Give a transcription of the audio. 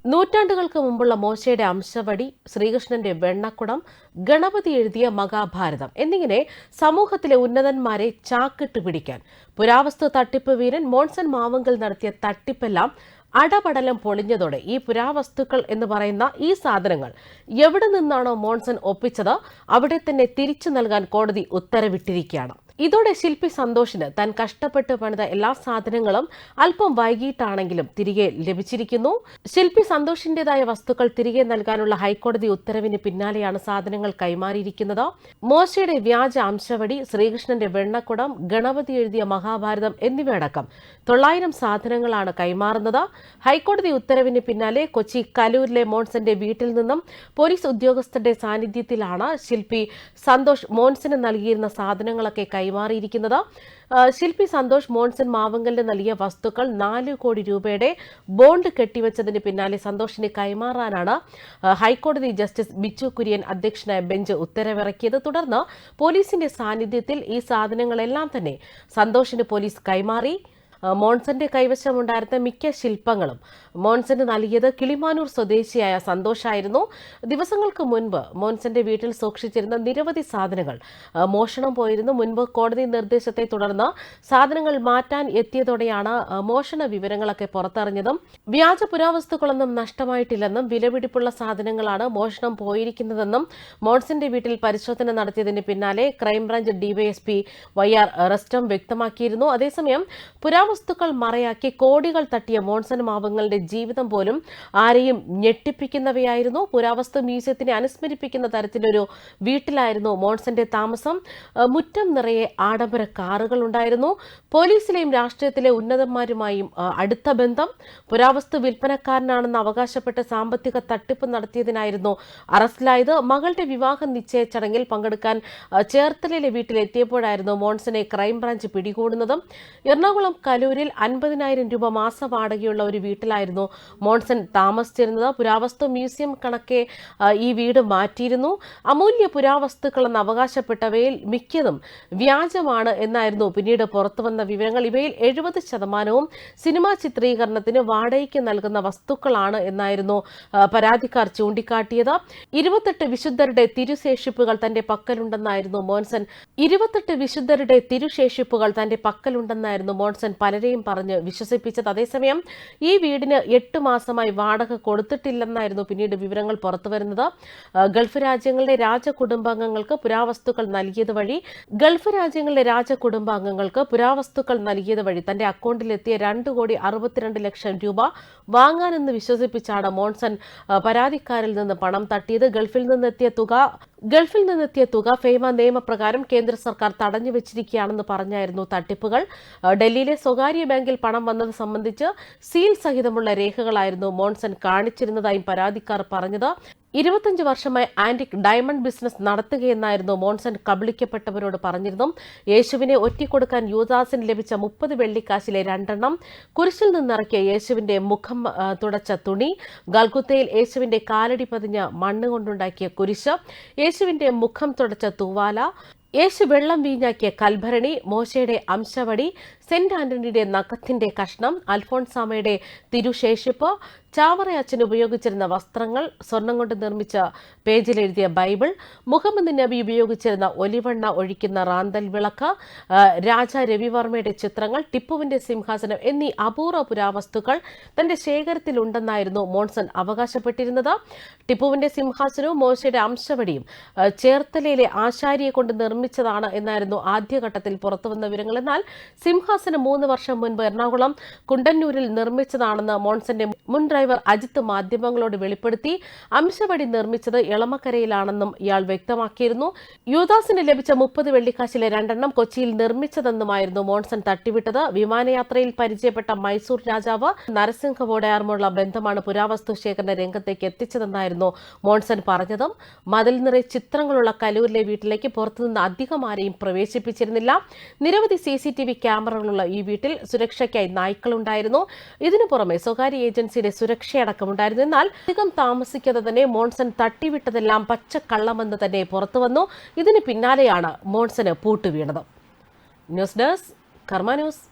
നൂറ്റാണ്ടുകൾക്ക് മുമ്പുള്ള മോശയുടെ അംശവടി, ശ്രീകൃഷ്ണന്റെ വെണ്ണക്കുടം, ഗണപതി എഴുതിയ മഹാഭാരതം എന്നിങ്ങനെ സമൂഹത്തിലെ ഉന്നതന്മാരെ ചാക്കിട്ട് പിടിക്കാൻ പുരാവസ്തു തട്ടിപ്പ് വീരൻ മോൺസൺ മാവുങ്കൽ നടത്തിയ തട്ടിപ്പെല്ലാം അടപടലം പൊളിഞ്ഞതോടെ ഈ പുരാവസ്തുക്കൾ എന്ന് പറയുന്ന ഈ സാധനങ്ങൾ എവിടെ നിന്നാണോ മോൺസൺ ഒപ്പിച്ചത് അവിടെ തന്നെ തിരിച്ചു നൽകാൻ കോടതി ഉത്തരവിട്ടിരിക്കുകയാണ്. ഇതോടെ ശില്പി സന്തോഷിന് താൻ കഷ്ടപ്പെട്ട് പണിത എല്ലാ സാധനങ്ങളും അല്പം വൈകിട്ടാണെങ്കിലും തിരികെ ലഭിച്ചിരിക്കുന്നു. ശില്പി സന്തോഷിന്റേതായ വസ്തുക്കൾ തിരികെ നൽകാനുള്ള ഹൈക്കോടതി ഉത്തരവിന് പിന്നാലെയാണ് സാധനങ്ങൾ കൈമാറിയിരിക്കുന്നത്. മോശയുടെ വ്യാജ അംശവടി, ശ്രീകൃഷ്ണന്റെ വെണ്ണക്കുടം, ഗണപതി എഴുതിയ മഹാഭാരതം എന്നിവയടക്കം 900 സാധനങ്ങളാണ് കൈമാറുന്നത്. ഹൈക്കോടതി ഉത്തരവിന് പിന്നാലെ കൊച്ചി കലൂരിലെ മോൺസന്റെ വീട്ടിൽ നിന്നും പോലീസ് ഉദ്യോഗസ്ഥരുടെ സാന്നിധ്യത്തിലാണ് ശില്പി സന്തോഷ് മോൺസന് നൽകിയിരുന്ന സാധനങ്ങളൊക്കെ കൈമാറിയിരിക്കുന്നത്. ശില്പി സന്തോഷ് മോൺസൺ മാവുങ്കലിന് നൽകിയ വസ്തുക്കൾ 4 കോടി രൂപയുടെ ബോണ്ട് കെട്ടിവെച്ചതിന് പിന്നാലെ സന്തോഷിനെ കൈമാറാനാണ് ഹൈക്കോടതി ജസ്റ്റിസ് ബിച്ചു കുര്യൻ അധ്യക്ഷനായ ബെഞ്ച് ഉത്തരവിറക്കിയത്. തുടർന്ന് പോലീസിന്റെ സാന്നിധ്യത്തിൽ ഈ സാധനങ്ങളെല്ലാം തന്നെ സന്തോഷിന് പോലീസ് കൈമാറി. മോൺസന്റെ കൈവശമുണ്ടായിരുന്ന മിക്ക ശില്പങ്ങളും മോൺസന് നൽകിയത് കിളിമാനൂർ സ്വദേശിയായ സന്തോഷായിരുന്നു. ദിവസങ്ങൾക്ക് മുൻപ് മോൺസന്റെ വീട്ടിൽ സൂക്ഷിച്ചിരുന്ന നിരവധി സാധനങ്ങൾ മോഷണം പോയിരുന്നു. മുൻപ് കോടതി നിർദ്ദേശത്തെ തുടർന്ന് സാധനങ്ങൾ മാറ്റാൻ എത്തിയതോടെയാണ് മോഷണ വിവരങ്ങളൊക്കെ പുറത്തറിഞ്ഞതും. വ്യാജ പുരാവസ്തുക്കളൊന്നും നഷ്ടമായിട്ടില്ലെന്നും വിലപിടിപ്പുള്ള സാധനങ്ങളാണ് മോഷണം പോയിരിക്കുന്നതെന്നും മോൺസന്റെ വീട്ടിൽ പരിശോധന നടത്തിയതിന് പിന്നാലെ ക്രൈംബ്രാഞ്ച് ഡിവൈഎസ്പി YR റസ്റ്റം വ്യക്തമാക്കിയിരുന്നു. അതേസമയം പുരാവസ്തുക്കൾ മറയാക്കി കോടികൾ തട്ടിയ മോൺസൺ മാവുങ്കലിന്റെ ജീവിതം പോലും ആരെയും ഞെട്ടിപ്പിക്കുന്നവയായിരുന്നു. പുരാവസ്തു മ്യൂസിയത്തിനെ അനുസ്മരിപ്പിക്കുന്ന തരത്തിലൊരു വീട്ടിലായിരുന്നു മോൺസന്റെ താമസം. മുറ്റം നിറയെ ആഡംബര കാറുകൾ ഉണ്ടായിരുന്നു. പോലീസിലെയും രാഷ്ട്രീയത്തിലെ ഉന്നതന്മാരുമായും അടുത്ത ബന്ധം. പുരാവസ്തു വിൽപ്പനക്കാരനാണെന്ന് അവകാശപ്പെട്ട് സാമ്പത്തിക തട്ടിപ്പ് നടത്തിയതിനായിരുന്നു അറസ്റ്റിലായത്. മകളുടെ വിവാഹ നിശ്ചയ ചടങ്ങിൽ പങ്കെടുക്കാൻ ചേർത്തലയിലെ വീട്ടിലെത്തിയപ്പോഴായിരുന്നു മോൺസനെ ക്രൈംബ്രാഞ്ച് പിടികൂടുന്നതും. എറണാകുളം കലൂരിൽ 50,000 രൂപ മാസ വാടകയുള്ള ഒരു വീട്ടിലായിരുന്നു മോൺസൺ താമസിച്ചിരുന്നത്. പുരാവസ്തു മ്യൂസിയം കണക്കെ ഈ വീട് മാറ്റിയിരുന്നു. അമൂല്യ പുരാവസ്തുക്കളെന്ന് അവകാശപ്പെട്ടവയിൽ മിക്കതും വ്യാജമാണ് എന്നായിരുന്നു പിന്നീട് പുറത്തുവന്ന വിവരങ്ങൾ. ഇവയിൽ 70% സിനിമാ ചിത്രീകരണത്തിന് വാടകയ്ക്ക് നൽകുന്ന വസ്തുക്കളാണ് എന്നായിരുന്നു പരാതിക്കാർ ചൂണ്ടിക്കാട്ടിയത്. 28 വിശുദ്ധരുടെ തിരുശേഷിപ്പുകൾ തന്റെ പക്കലുണ്ടെന്നായിരുന്നു മോൺസൺ 28 വിശുദ്ധരുടെ തിരുശേഷിപ്പുകൾ തന്റെ പക്കലുണ്ടെന്നായിരുന്നു മോൺസൺ പലരെയും പറഞ്ഞ് വിശ്വസിപ്പിച്ചത്. അതേസമയം ഈ വീടിന് 8 മാസമായി വാടക കൊടുത്തിട്ടില്ലെന്നായിരുന്നു പിന്നീട് വിവരങ്ങൾ പുറത്തുവരുന്നത്. ഗൾഫ് രാജ്യങ്ങളിലെ രാജകുടുംബാംഗങ്ങൾക്ക് പുരാവസ്തുക്കൾ നൽകിയത് വഴി തന്റെ അക്കൗണ്ടിലെത്തിയ 2,62,00,000 രൂപ വാങ്ങാനെന്ന് വിശ്വസിപ്പിച്ചാണ് മോൺസൺ പരാതിക്കാരിൽ നിന്ന് പണം തട്ടിയത്. ഗൾഫിൽ നിന്നെത്തിയ തുക ഫേമ നിയമപ്രകാരം കേന്ദ്ര സർക്കാർ തടഞ്ഞു വെച്ചിരിക്കുകയാണെന്ന് പറഞ്ഞായിരുന്നു തട്ടിപ്പുകൾ. ഡൽഹിയിലെ സ്വകാര്യ ബാങ്കിൽ പണം വന്നത് സംബന്ധിച്ച് സീൽ സഹിതമുള്ള രേഖകളായിരുന്നു മോൺസൺ കാണിച്ചിരുന്നതായും പരാതിക്കാർ പറഞ്ഞത്. 25 വർഷമായി ആന്റിക് ഡയമണ്ട് ബിസിനസ് നടത്തുകയെന്നായിരുന്നു മോൺസൺ കബളിക്കപ്പെട്ടവരോട് പറഞ്ഞിരുന്നു. യേശുവിനെ ഒറ്റിക്കൊടുക്കാൻ യൂദാസിന് ലഭിച്ച 30 വെള്ളിക്കാശിലെ 2 കുരിശിൽ നിന്നിറക്കിയ യേശുവിന്റെ മുഖം തുടച്ച തുണി, ഗൽഗുത്തയിൽ യേശുവിന്റെ കാലടി പതിഞ്ഞ മണ്ണ് കൊണ്ടുണ്ടാക്കിയ കുരിശ്, യേശുവിന്റെ മുഖം തുടച്ച തൂവാല, യേശു വെള്ളം വീഞ്ഞാക്കിയ കൽഭരണി, മോശയുടെ അംശവടി, സെന്റ് ആന്റണിയുടെ നഖത്തിന്റെ കഷ്ണം, അൽഫോൺസാമയുടെ തിരുശേഷിപ്പ്, ചാവറയച്ചൻ ഉപയോഗിച്ചിരുന്ന വസ്ത്രങ്ങൾ, സ്വർണം കൊണ്ട് നിർമ്മിച്ച പേജിലെഴുതിയ ബൈബിൾ, മുഹമ്മദ് നബി ഉപയോഗിച്ചിരുന്ന ഒലിവെണ്ണ ഒഴിക്കുന്ന റാന്തൽ വിളക്ക്, രാജാ രവിവർമ്മയുടെ ചിത്രങ്ങൾ, ടിപ്പുവിന്റെ സിംഹാസനം എന്നീ അപൂർവ പുരാവസ്തുക്കൾ തന്റെ ശേഖരത്തിലുണ്ടെന്നായിരുന്നു മോൺസൺ അവകാശപ്പെട്ടിരുന്നത്. ടിപ്പുവിന്റെ സിംഹാസനവും മോശയുടെ അംശവടിയും ചേർത്തലയിലെ ആശാരിയെ കൊണ്ട് നിർമ്മിച്ചതാണ് എന്നായിരുന്നു ആദ്യഘട്ടത്തിൽ പുറത്തുവന്ന വിവരങ്ങൾ. എന്നാൽ സിംഹാസനം 3 വർഷം മുൻപ് എറണാകുളം കുണ്ടന്നൂരിൽ നിർമ്മിച്ചതാണെന്ന് മോൺസന്റെ മുൻ ഡ്രൈവർ അജിത്ത് മാധ്യമങ്ങളോട് വെളിപ്പെടുത്തി. അംശവടി നിർമ്മിച്ചത് എളമക്കരയിലാണെന്നും ഇയാൾ വ്യക്തമാക്കിയിരുന്നു. യൂദാസിന് ലഭിച്ച 30 വെള്ളിക്കാശിലെ 2 കൊച്ചിയിൽ നിർമ്മിച്ചതെന്നുമായിരുന്നു മോൺസൺ തട്ടിവിട്ടത്. വിമാനയാത്രയിൽ പരിചയപ്പെട്ട മൈസൂർ രാജാവ് നരസിംഹവോടയാറുമുള്ള ബന്ധമാണ് പുരാവസ്തു ശേഖരണ രംഗത്തേക്ക് എത്തിച്ചതെന്നായിരുന്നു മോൺസൺ പറഞ്ഞതും. മതിൽ നിറയെ ചിത്രങ്ങളുള്ള കലൂരിലെ വീട്ടിലേക്ക് പുറത്തുനിന്ന് അധികം ആരെയും പ്രവേശിപ്പിച്ചിരുന്നില്ല. നിരവധി CCTV ക്യാമറകളുള്ള ഈ വീട്ടിൽ സുരക്ഷയ്ക്കായി നായ്ക്കളുണ്ടായിരുന്നു. ഇതിനു പുറമെ സ്വകാര്യ ഏജൻസിയുടെ സുരക്ഷയടക്കമുണ്ടായിരുന്നു. എന്നാൽ അധികം താമസിക്കാതെ തന്നെ മോൺസൺ തട്ടിവിട്ടതെല്ലാം പച്ചക്കള്ളമെന്ന് തന്നെ പുറത്തുവന്നു. ഇതിന് പിന്നാലെയാണ് മോൺസന് പൂട്ടുവീണത്. ന്യൂസ് ഡെസ്ക് കർമ്മ ന്യൂസ്.